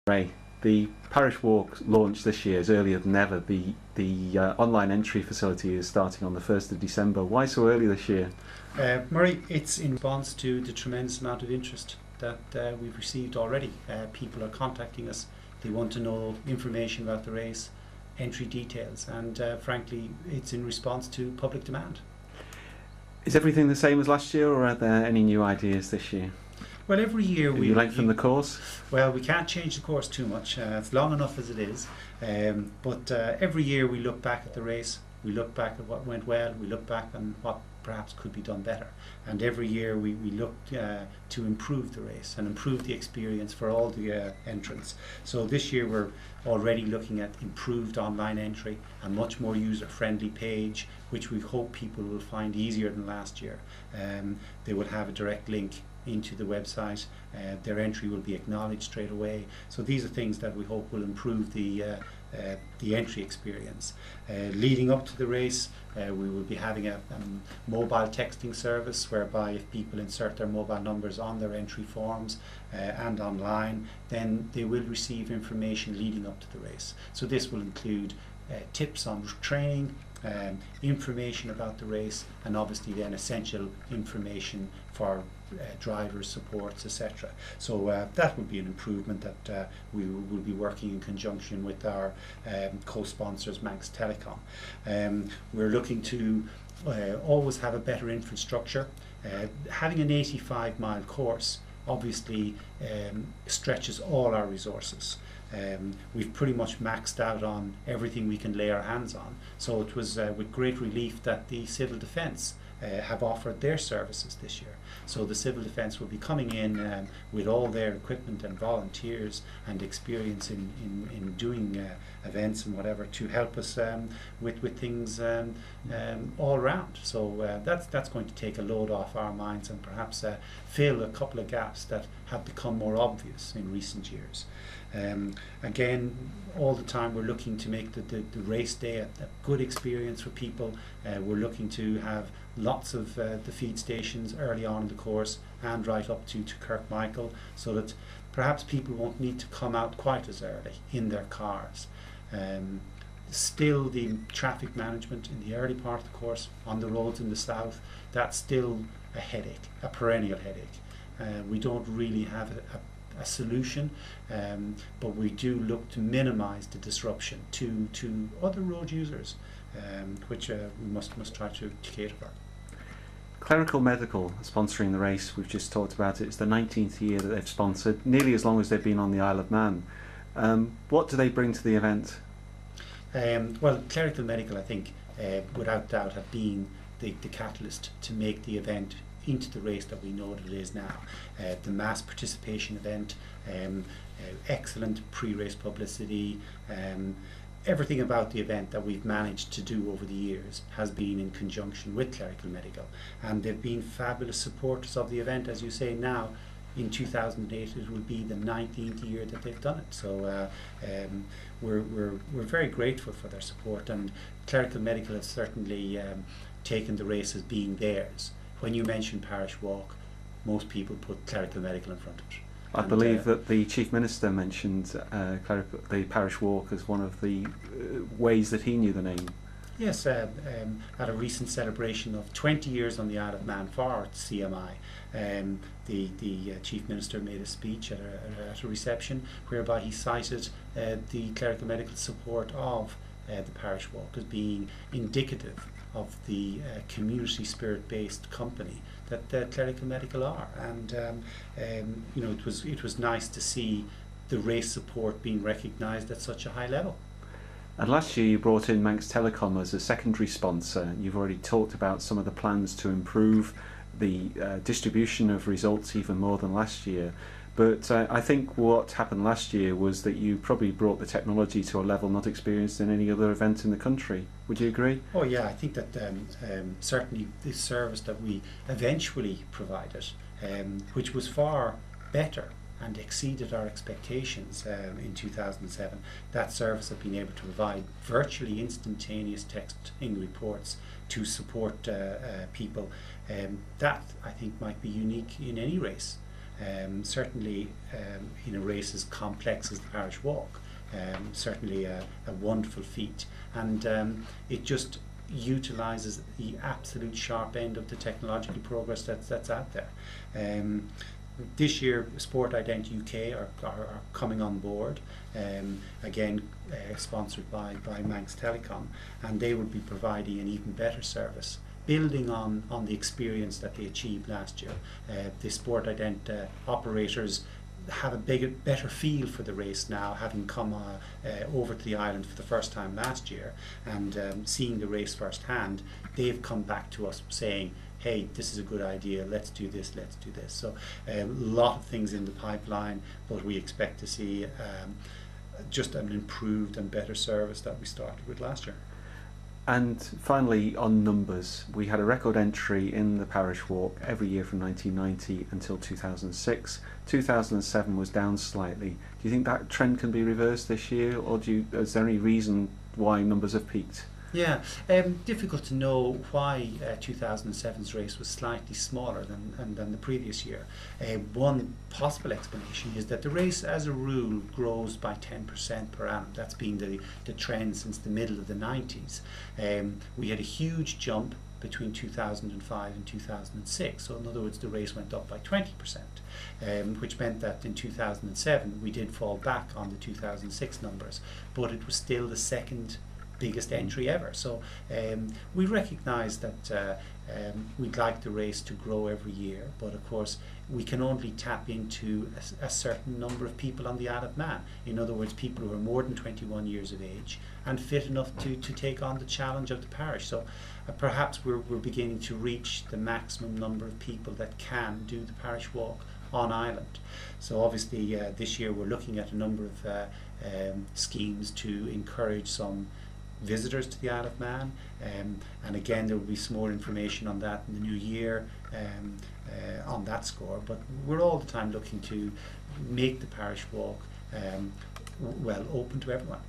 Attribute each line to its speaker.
Speaker 1: Ray, the Parish Walk launch this year is earlier than ever. The online entry facility is starting on the 1st of December. Why so early this year?
Speaker 2: Murray, it's in response to the tremendous amount of interest that we've received already. People are contacting us. They want to know information about the race, entry details, and frankly, it's in response to public demand.
Speaker 1: Is everything the same as last year, or are there any new ideas this year?
Speaker 2: Well, every year
Speaker 1: we lengthen the course.
Speaker 2: Well, we can't change the course too much. It's long enough as it is. But every year we look back at the race. We look back at what went well. We look back on what perhaps could be done better. And every year we look to improve the race and improve the experience for all the entrants. So this year we're already looking at improved online entry, a much more user-friendly page, which we hope people will find easier than last year. They will have a direct link into the website. Their entry will be acknowledged straight away. So these are things that we hope will improve the entry experience. Leading up to the race, we will be having a mobile texting service whereby if people insert their mobile numbers on their entry forms and online, then they will receive information leading up to the race. So this will include tips on training, information about the race, and obviously then essential information for drivers, supports, etc. So that will be an improvement that we will be working in conjunction with our co-sponsors, Manx Telecom. We're looking to always have a better infrastructure. Having an 85-mile course obviously stretches all our resources. We've pretty much maxed out on everything we can lay our hands on. So it was with great relief that the Civil Defence have offered their services this year. So the Civil Defence will be coming in with all their equipment and volunteers and experience in doing events and whatever to help us with things all around. So that's going to take a load off our minds and perhaps fill a couple of gaps that have become more obvious in recent years. Again, all the time we're looking to make the race day a good experience for people. We're looking to have lots of the feed stations early on in the course and right up to Kirkmichael, so that perhaps people won't need to come out quite as early in their cars. Still, the traffic management in the early part of the course on the roads in the south, that's still a headache, a perennial headache. We don't really have a solution, but we do look to minimise the disruption to other road users, which we must try to cater for.
Speaker 1: Clerical Medical sponsoring the race, we've just talked about it. It's the 19th year that they've sponsored, nearly as long as they've been on the Isle of Man. What do they bring to the event?
Speaker 2: Well, Clerical Medical, I think, without doubt, have been the catalyst to make the event into the race that we know that it is now. The mass participation event, excellent pre-race publicity, everything about the event that we've managed to do over the years has been in conjunction with Clerical Medical, and they've been fabulous supporters of the event. As you say, now in 2008 it will be the 19th year that they've done it, so we're very grateful for their support, and Clerical Medical have certainly taken the race as being theirs. When you mention Parish Walk, most people put Clerical Medical in front of it.
Speaker 1: I believe that the Chief Minister mentioned the Parish Walk as one of the ways that he knew the name.
Speaker 2: Yes, at a recent celebration of 20 years on the Isle of Man for CMI, the Chief Minister made a speech at a reception whereby he cited the Clerical Medical support of the Parish Walk as being indicative of the community spirit-based company that Clerical Medical are, and you know, it was nice to see the race support being recognised at such a high level.
Speaker 1: And last year you brought in Manx Telecom as a secondary sponsor. You've already talked about some of the plans to improve the distribution of results even more than last year. But I think what happened last year was that you probably brought the technology to a level not experienced in any other event in the country. Would you agree?
Speaker 2: Oh yeah, I think that certainly the service that we eventually provided, which was far better and exceeded our expectations in 2007, that service of being able to provide virtually instantaneous texting reports to support people, that I think might be unique in any race. Certainly in a race as complex as the Parish Walk, certainly a wonderful feat, and it just utilises the absolute sharp end of the technological progress that's out there. This year, Sport Ident UK are coming on board, again sponsored by Manx Telecom, and they will be providing an even better service, building on the experience that they achieved last year. The Sport Ident operators have a better feel for the race now, having come over to the island for the first time last year, and seeing the race firsthand. They've come back to us saying, hey, this is a good idea, let's do this, let's do this. So a lot of things in the pipeline, but we expect to see just an improved and better service that we started with last year.
Speaker 1: And finally, on numbers, we had a record entry in the Parish Walk every year from 1990 until 2006. 2007 was down slightly. Do you think that trend can be reversed this year, or is there any reason why numbers have peaked?
Speaker 2: Yeah, difficult to know why 2007's race was slightly smaller than the previous year. One possible explanation is that the race, as a rule, grows by 10% per annum. That's been the trend since the middle of the 90s. We had a huge jump between 2005 and 2006. So in other words, the race went up by 20%, which meant that in 2007 we did fall back on the 2006 numbers, but it was still the second biggest entry ever. So we recognise that we'd like the race to grow every year, but of course we can only tap into a certain number of people on the Isle of Man. In other words, people who are more than 21 years of age and fit enough to take on the challenge of the parish. So perhaps we're beginning to reach the maximum number of people that can do the Parish Walk on island. So obviously this year we're looking at a number of schemes to encourage some visitors to the Isle of Man, and again there will be some more information on that in the new year on that score, but we're all the time looking to make the Parish Walk well open to everyone.